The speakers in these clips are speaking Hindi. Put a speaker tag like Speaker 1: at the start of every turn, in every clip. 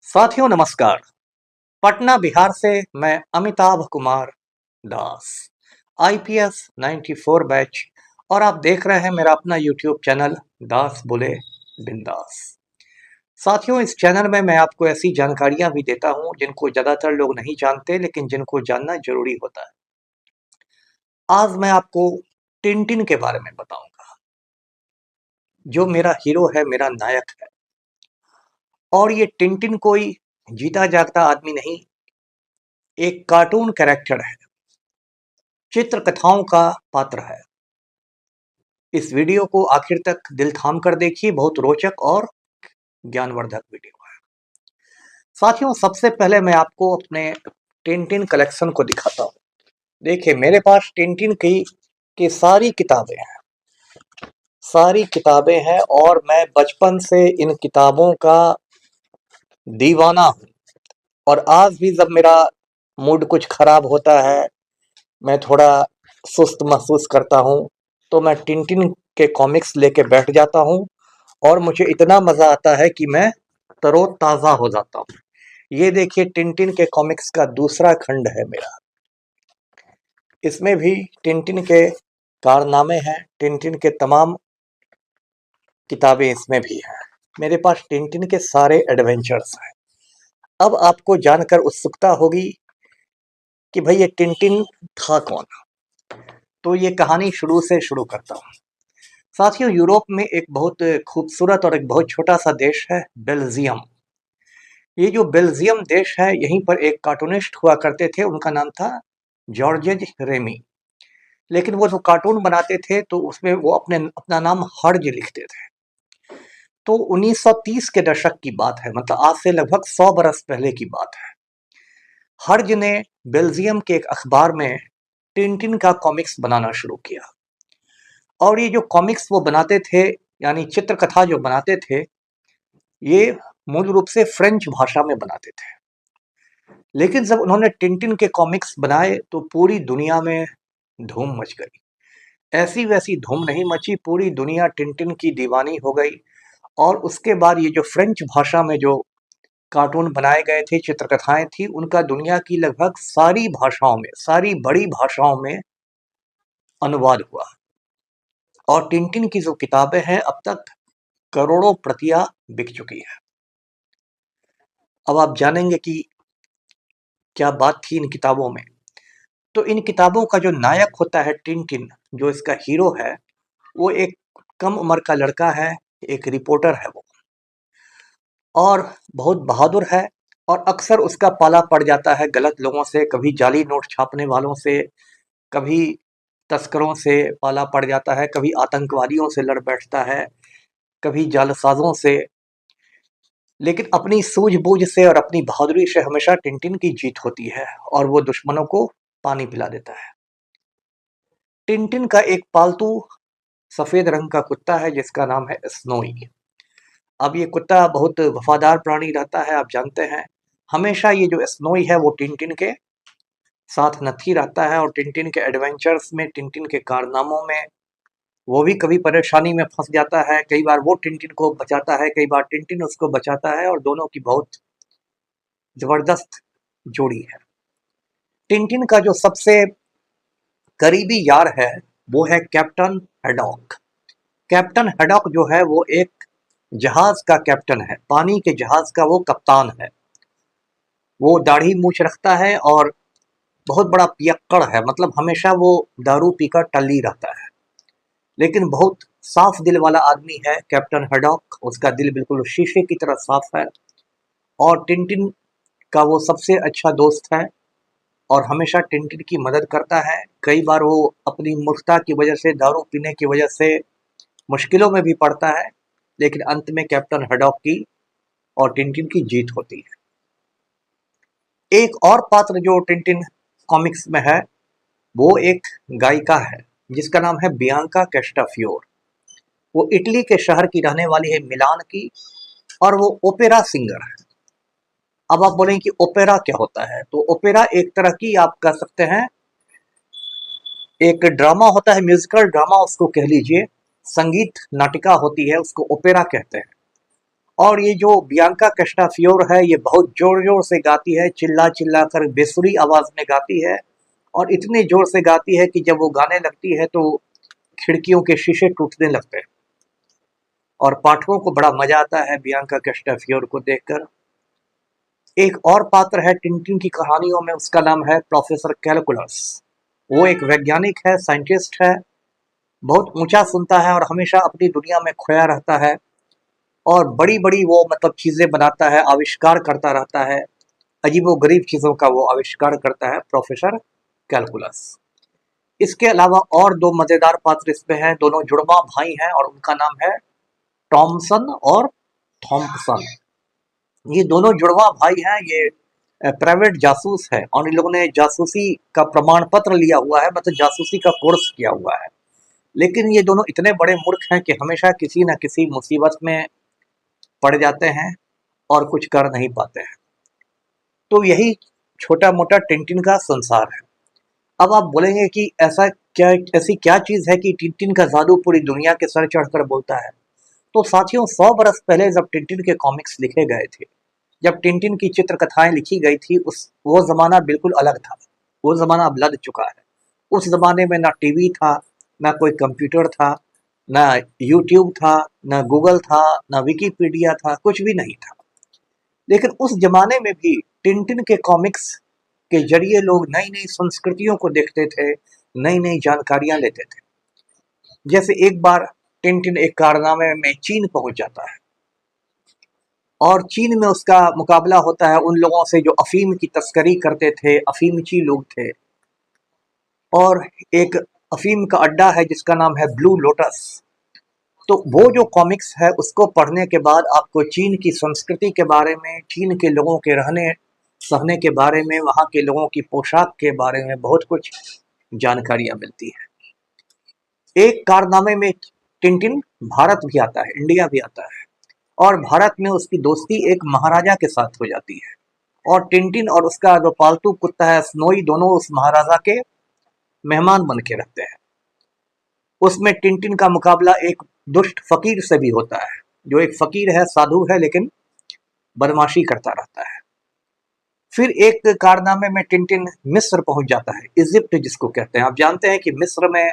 Speaker 1: साथियों नमस्कार। पटना बिहार से मैं अमिताभ कुमार दास, आईपीएस 94 बैच, और आप देख रहे हैं मेरा अपना यूट्यूब चैनल दास बोले बिंदास। साथियों, इस चैनल में मैं आपको ऐसी जानकारियां भी देता हूं जिनको ज्यादातर लोग नहीं जानते, लेकिन जिनको जानना जरूरी होता है। आज मैं आपको टिनटिन के बारे में बताऊंगा, जो मेरा हीरो है, मेरा नायक है। और ये टिनटिन कोई जीता जागता आदमी नहीं, एक कार्टून कैरेक्टर है, चित्रकथाओं का पात्र है। इस वीडियो को आखिर तक दिल थाम कर देखिए, बहुत रोचक और ज्ञानवर्धक वीडियो है। साथियों, सबसे पहले मैं आपको अपने टिनटिन कलेक्शन को दिखाता हूँ। देखिए, मेरे पास टिनटिन की सारी किताबें हैं, सारी किताबें हैं, और मैं बचपन से इन किताबों का दीवाना हूँ। और आज भी जब मेरा मूड कुछ खराब होता है, मैं थोड़ा सुस्त महसूस करता हूँ, तो मैं टिनटिन के कॉमिक्स लेके बैठ जाता हूँ, और मुझे इतना मजा आता है कि मैं तरोताजा हो जाता हूँ। ये देखिए, टिनटिन के कॉमिक्स का दूसरा खंड है मेरा। इसमें भी टिनटिन के कारनामे हैं, टिनटिन के तमाम किताबें इसमें भी हैं। मेरे पास टिनटिन के सारे एडवेंचर्स हैं। अब आपको जानकर उत्सुकता होगी कि भाई ये टिनटिन था कौन। तो ये कहानी शुरू से शुरू करता हूँ। साथियों, यूरोप में एक बहुत खूबसूरत और एक बहुत छोटा सा देश है, बेल्जियम। ये जो बेल्जियम देश है, यहीं पर एक कार्टूनिस्ट हुआ करते थे, उनका नाम था जॉर्जेज रेमी। लेकिन वो जो कार्टून बनाते थे तो उसमें वो अपना नाम हर्ज लिखते थे। तो 1930 के दशक की बात है, मतलब आज से लगभग 100 बरस पहले की बात है। हर्ज ने बेल्जियम के एक अखबार में टिनटिन का कॉमिक्स बनाना शुरू किया। और ये जो कॉमिक्स वो बनाते थे, यानी चित्रकथा जो बनाते थे, ये मूल रूप से फ्रेंच भाषा में बनाते थे। लेकिन जब उन्होंने टिनटिन के कॉमिक्स बनाए तो पूरी दुनिया में धूम मच गई। ऐसी वैसी धूम नहीं मची, पूरी दुनिया टिनटिन की दीवानी हो गई। और उसके बाद ये जो फ्रेंच भाषा में जो कार्टून बनाए गए थे, चित्रकथाएं थी, उनका दुनिया की लगभग सारी भाषाओं में, सारी बड़ी भाषाओं में अनुवाद हुआ। और टिनटिन की जो किताबें हैं, अब तक करोड़ों प्रतियां बिक चुकी है। अब आप जानेंगे कि क्या बात थी इन किताबों में। तो इन किताबों का जो नायक होता है टिनटिन, जो इसका हीरो है, वो एक कम उम्र का लड़का है, एक रिपोर्टर है वो, और बहुत बहादुर है। और अक्सर उसका पाला पड़ जाता है गलत लोगों से, कभी जाली नोट छापने वालों से, कभी तस्करों से पाला पड़ जाता है, कभी आतंकवादियों से लड़ बैठता है, कभी जालसाजों से। लेकिन अपनी सूझबूझ से और अपनी बहादुरी से हमेशा टिनटिन की जीत होती है, और वो दुश्मनों को पानी पिला देता है। टिनटिन का एक पालतू सफेद रंग का कुत्ता है जिसका नाम है स्नोई। अब ये कुत्ता बहुत वफादार प्राणी रहता है, आप जानते हैं। हमेशा ये जो स्नोई है वो टिनटिन के साथ नथी रहता है, और टिनटिन के एडवेंचर्स में, टिनटिन के कारनामों में वो भी कभी परेशानी में फंस जाता है। कई बार वो टिनटिन को बचाता है, कई बार टिनटिन उसको बचाता है, और दोनों की बहुत जबरदस्त जोड़ी है। टिनटिन का जो सबसे करीबी यार है वो है कैप्टन हैडॉक। कैप्टन हैडॉक जो है वो एक जहाज का कैप्टन है, पानी के जहाज का वो कप्तान है। वो दाढ़ी मूछ रखता है और बहुत बड़ा पियक्कड़ है, मतलब हमेशा वो दारू पीकर टल्ली रहता है। लेकिन बहुत साफ दिल वाला आदमी है कैप्टन हैडॉक, उसका दिल बिल्कुल शीशे की तरह साफ है। और टिनटिन का वो सबसे अच्छा दोस्त है, और हमेशा टिनटिन की मदद करता है। कई बार वो अपनी मूर्खता की वजह से, दारू पीने की वजह से मुश्किलों में भी पड़ता है, लेकिन अंत में कैप्टन हैडॉक की और टिनटिन की जीत होती है। एक और पात्र जो टिनटिन कॉमिक्स में है, वो एक गायिका है जिसका नाम है बियांका कैस्टाफियोर। वो इटली के शहर की रहने वाली है, मिलान की, और वो ओपेरा सिंगर है। अब आप बोलेंगे कि ओपेरा क्या होता है, तो ओपेरा एक तरह की, आप कह सकते हैं, एक ड्रामा होता है, म्यूजिकल ड्रामा उसको कह लीजिए, संगीत नाटिका होती है, उसको ओपेरा कहते हैं। और ये जो बियांका कैस्टाफियोर है ये बहुत जोर जोर से गाती है, चिल्ला चिल्ला कर बेसुरी आवाज में गाती है, और इतनी जोर से गाती है कि जब वो गाने लगती है तो खिड़कियों के शीशे टूटने लगते हैं, और पाठकों को बड़ा मजा आता है बियांका कैस्टाफियोर को देखकर। एक और पात्र है टिनटिन की कहानियों में, उसका नाम है प्रोफेसर कैलकुलस। वो एक वैज्ञानिक है, साइंटिस्ट है, बहुत ऊंचा सुनता है और हमेशा अपनी दुनिया में खोया रहता है, और बड़ी बड़ी वो मतलब चीजें बनाता है, आविष्कार करता रहता है, अजीबोगरीब चीजों का वो आविष्कार करता है प्रोफेसर कैलकुलस। इसके अलावा और दो मजेदार पात्र इसमें हैं, दोनों जुड़वा भाई हैं और उनका नाम है टॉमसन और थॉम्पसन। ये दोनों जुड़वा भाई हैं, ये प्राइवेट जासूस है और इन लोगों ने जासूसी का प्रमाण पत्र लिया हुआ है, मतलब जासूसी का कोर्स किया हुआ है। लेकिन ये दोनों इतने बड़े मूर्ख हैं कि हमेशा किसी न किसी मुसीबत में पड़ जाते हैं और कुछ कर नहीं पाते हैं। तो यही छोटा मोटा टिनटिन का संसार है। अब आप बोलेंगे कि ऐसी क्या चीज है कि टिनटिन का जादू पूरी दुनिया के सर चढ़कर बोलता है। तो साथियों, 100 बरस पहले जब टिनटिन के कॉमिक्स लिखे गए थे, जब टिनटिन की चित्र कथाएं लिखी गई थी, उस वो जमाना बिल्कुल अलग था। वो जमाना अब लद चुका है। उस जमाने में ना टीवी था, ना कोई कंप्यूटर था, ना यूट्यूब था, ना गूगल था, ना विकिपीडिया था, कुछ भी नहीं था। लेकिन उस जमाने में भी टिनटिन के कॉमिक्स के जरिए लोग नई नई संस्कृतियों को देखते थे, नई नई जानकारियां लेते थे। जैसे एक बार टिनटिन एक कारनामे में चीन पहुंच जाता है, और चीन में उसका मुकाबला होता है उन लोगों से जो अफीम की तस्करी करते थे, अफीमची लोग थे। और एक अफीम का अड्डा है जिसका नाम है ब्लू लोटस। तो वो जो कॉमिक्स है उसको पढ़ने के बाद आपको चीन की संस्कृति के बारे में, चीन के लोगों के रहने सहने के बारे में, वहाँ के लोगों की पोशाक के बारे में बहुत कुछ जानकारियां मिलती है। एक कारनामे में टिनटिन भारत भी आता है, इंडिया भी आता है, और भारत में उसकी दोस्ती एक महाराजा के साथ हो जाती है, और टिनटिन और उसका जो पालतू कुत्ता है स्नोई, दोनों उस महाराजा के मेहमान बन के रहते हैं। उसमें टिनटिन का मुकाबला एक दुष्ट फकीर से भी होता है, जो एक फकीर है, साधु है, लेकिन बदमाशी करता रहता है। फिर एक कारनामे में टिनटिन मिस्र पहुंच जाता है, इजिप्ट जिसको कहते हैं। आप जानते हैं कि मिस्र में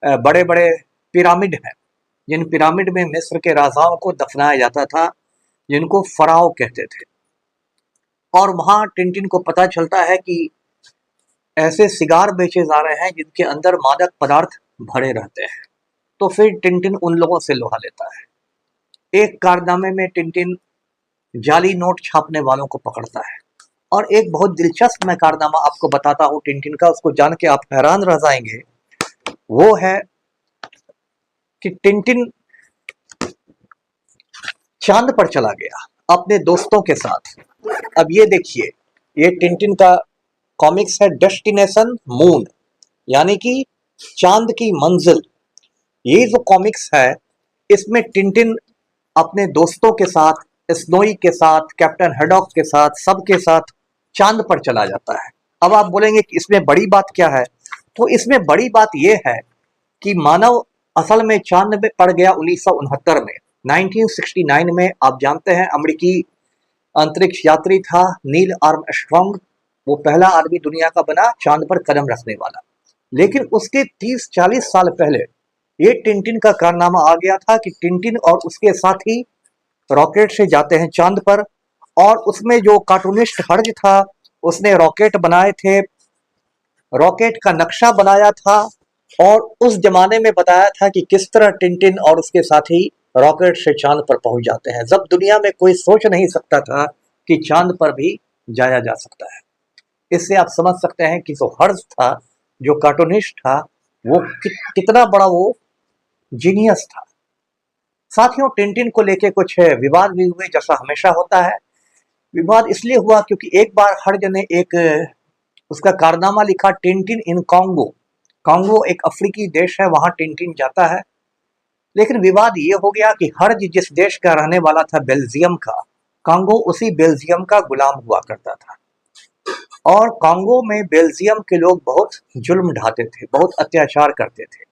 Speaker 1: बड़े बड़े पिरामिड हैं, जिन पिरामिड में मिस्र के राजाओं को दफनाया जाता था, जिनको फराओ कहते थे। और वहां टिनटिन को पता चलता है कि ऐसे सिगार बेचे जा रहे हैं जिनके अंदर मादक पदार्थ भरे रहते हैं। तो फिर टिनटिन उन लोगों से लोहा लेता है। एक कारनामे में टिनटिन जाली नोट छापने वालों को पकड़ता है। और एक बहुत दिलचस्प मैं कारनामा आपको बताता हूँ टिनटिन का, उसको जान के आप हैरान रह जाएंगे। वो है कि टिनटिन चांद पर चला गया अपने दोस्तों के साथ। अब ये देखिए, ये टिनटिन का कॉमिक्स है डेस्टिनेशन मून, यानी कि चांद की मंजिल। ये जो कॉमिक्स है इसमें टिनटिन अपने दोस्तों के साथ, स्नोई के साथ, कैप्टन हेडॉक के साथ, सबके साथ चांद पर चला जाता है। अब आप बोलेंगे कि इसमें बड़ी बात क्या है। तो इसमें बड़ी बात यह है कि मानव असल में चांद में पड़ गया 1969 में। 1969 में आप जानते हैं अमेरिकी अंतरिक्ष यात्री था नील आर्मस्ट्रॉन्ग। वो पहला आदमी दुनिया का बना चांद पर कदम रखने वाला। लेकिन उसके 30-40 साल पहले ये टिनटिन का कारनामा आ गया था कि टिनटिन और उसके साथी रॉकेट से जाते हैं चांद पर। और उसमें जो कार्टूनिस्ट हर्ज था उसने रॉकेट बनाए थे, रॉकेट का नक्शा बनाया था, और उस जमाने में बताया था कि किस तरह टिनटिन और उसके साथी रॉकेट से चांद पर पहुंच जाते हैं, जब दुनिया में कोई सोच नहीं सकता था कि चांद पर भी जाया जा सकता है। इससे आप समझ सकते हैं कि जो हर्ज था, जो कार्टूनिस्ट था, वो कितना बड़ा वो जीनियस था। साथियों, टिनटिन को लेके कुछ विवाद भी हुए, जैसा हमेशा होता है। विवाद इसलिए हुआ क्योंकि एक बार हर्ज ने एक उसका कारनामा लिखा टिनटिन इन कॉन्गो। कॉन्गो एक अफ्रीकी देश है, वहां टिनटिन जाता है। लेकिन विवाद ये हो गया कि हर्ज जिस देश का रहने वाला था, बेल्जियम का, कॉन्गो उसी बेल्जियम का गुलाम हुआ करता था। और कॉन्गो में बेल्जियम के लोग बहुत जुल्म ढाते थे, बहुत अत्याचार करते थे।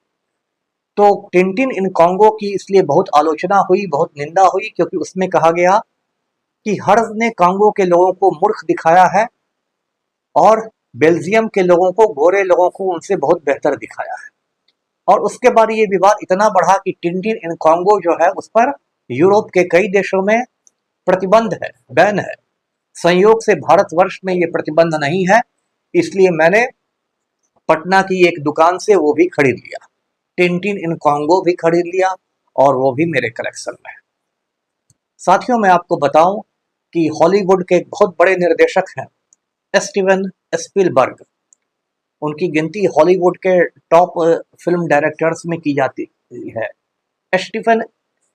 Speaker 1: तो टिनटिन इन कॉन्गो की इसलिए बहुत आलोचना हुई, बहुत निंदा हुई, क्योंकि उसमें कहा गया कि हर्ज ने कॉन्गो के लोगों को मूर्ख दिखाया है और बेल्जियम के लोगों को, गोरे लोगों को उनसे बहुत बेहतर दिखाया है। और उसके बाद ये विवाद इतना बढ़ा कि टिनटिन इन कॉन्गो जो है उस पर यूरोप के कई देशों में प्रतिबंध है, बैन है। संयोग से भारतवर्ष में ये प्रतिबंध नहीं है, इसलिए मैंने पटना की एक दुकान से वो भी खरीद लिया, टिनटिन इन कॉन्गो भी खरीद लिया और वो भी मेरे कलेक्शन में है। साथियों, मैं आपको बताऊं कि हॉलीवुड के एक बहुत बड़े निर्देशक हैं स्टीवन स्पीलबर्ग। उनकी गिनती हॉलीवुड के टॉप फिल्म डायरेक्टर्स में की जाती है। स्टीवन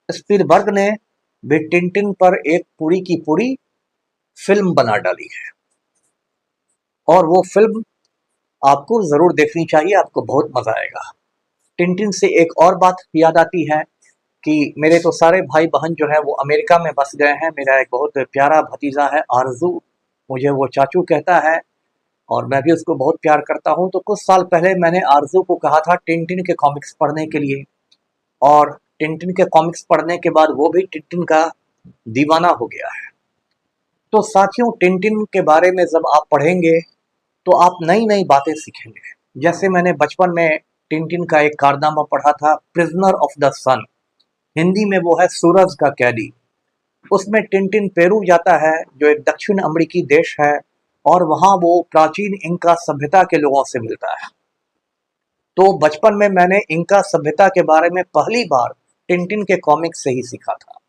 Speaker 1: स्पीलबर्ग ने भी टिनटिन पर एक पूरी की पूरी फिल्म बना डाली है और वो फिल्म आपको जरूर देखनी चाहिए, आपको बहुत मजा आएगा। टिनटिन से एक और बात याद आती है कि मेरे तो सारे भाई बहन जो है वो अमेरिका में बस गए हैं। मेरा एक बहुत प्यारा भतीजा है आरजू, मुझे वो चाचू कहता है और मैं भी उसको बहुत प्यार करता हूँ। तो कुछ साल पहले मैंने आरजू को कहा था टिनटिन के कॉमिक्स पढ़ने के लिए, और टिनटिन के कॉमिक्स पढ़ने के बाद वो भी टिनटिन का दीवाना हो गया है। तो साथियों, टिनटिन के बारे में जब आप पढ़ेंगे तो आप नई नई बातें सीखेंगे। जैसे मैंने बचपन में टिनटिन का एक कारनामा पढ़ा था, प्रिजनर ऑफ द सन, हिंदी में वो है सूरज का कैदी। उसमें टिनटिन पेरू जाता है जो एक दक्षिण अमेरिकी देश है, और वहां वो प्राचीन इंका सभ्यता के लोगों से मिलता है। तो बचपन में मैंने इंका सभ्यता के बारे में पहली बार टिनटिन के कॉमिक्स से ही सीखा था।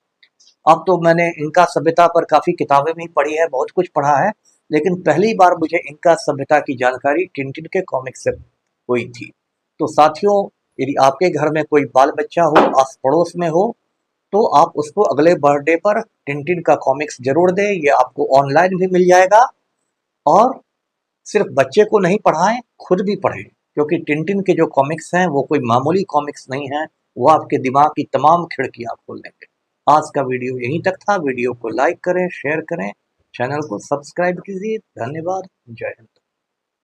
Speaker 1: अब तो मैंने इंका सभ्यता पर काफी किताबें भी पढ़ी है, बहुत कुछ पढ़ा है, लेकिन पहली बार मुझे इंका सभ्यता की जानकारी टिनटिन के कॉमिक्स से हुई थी। तो साथियों, यदि आपके घर में कोई बाल बच्चा हो, आस पड़ोस में हो, तो आप उसको अगले बर्थडे पर टिनटिन का कॉमिक्स जरूर दें। ये आपको ऑनलाइन भी मिल जाएगा, और सिर्फ बच्चे को नहीं पढ़ाएं, खुद भी पढ़ें, क्योंकि टिनटिन के जो कॉमिक्स हैं वो कोई मामूली कॉमिक्स नहीं हैं, वो आपके दिमाग की तमाम खिड़कियां खोल देंगे। आज का वीडियो यहीं तक था। वीडियो को लाइक करें, शेयर करें, चैनल को सब्सक्राइब कीजिए। धन्यवाद। जय हिंद।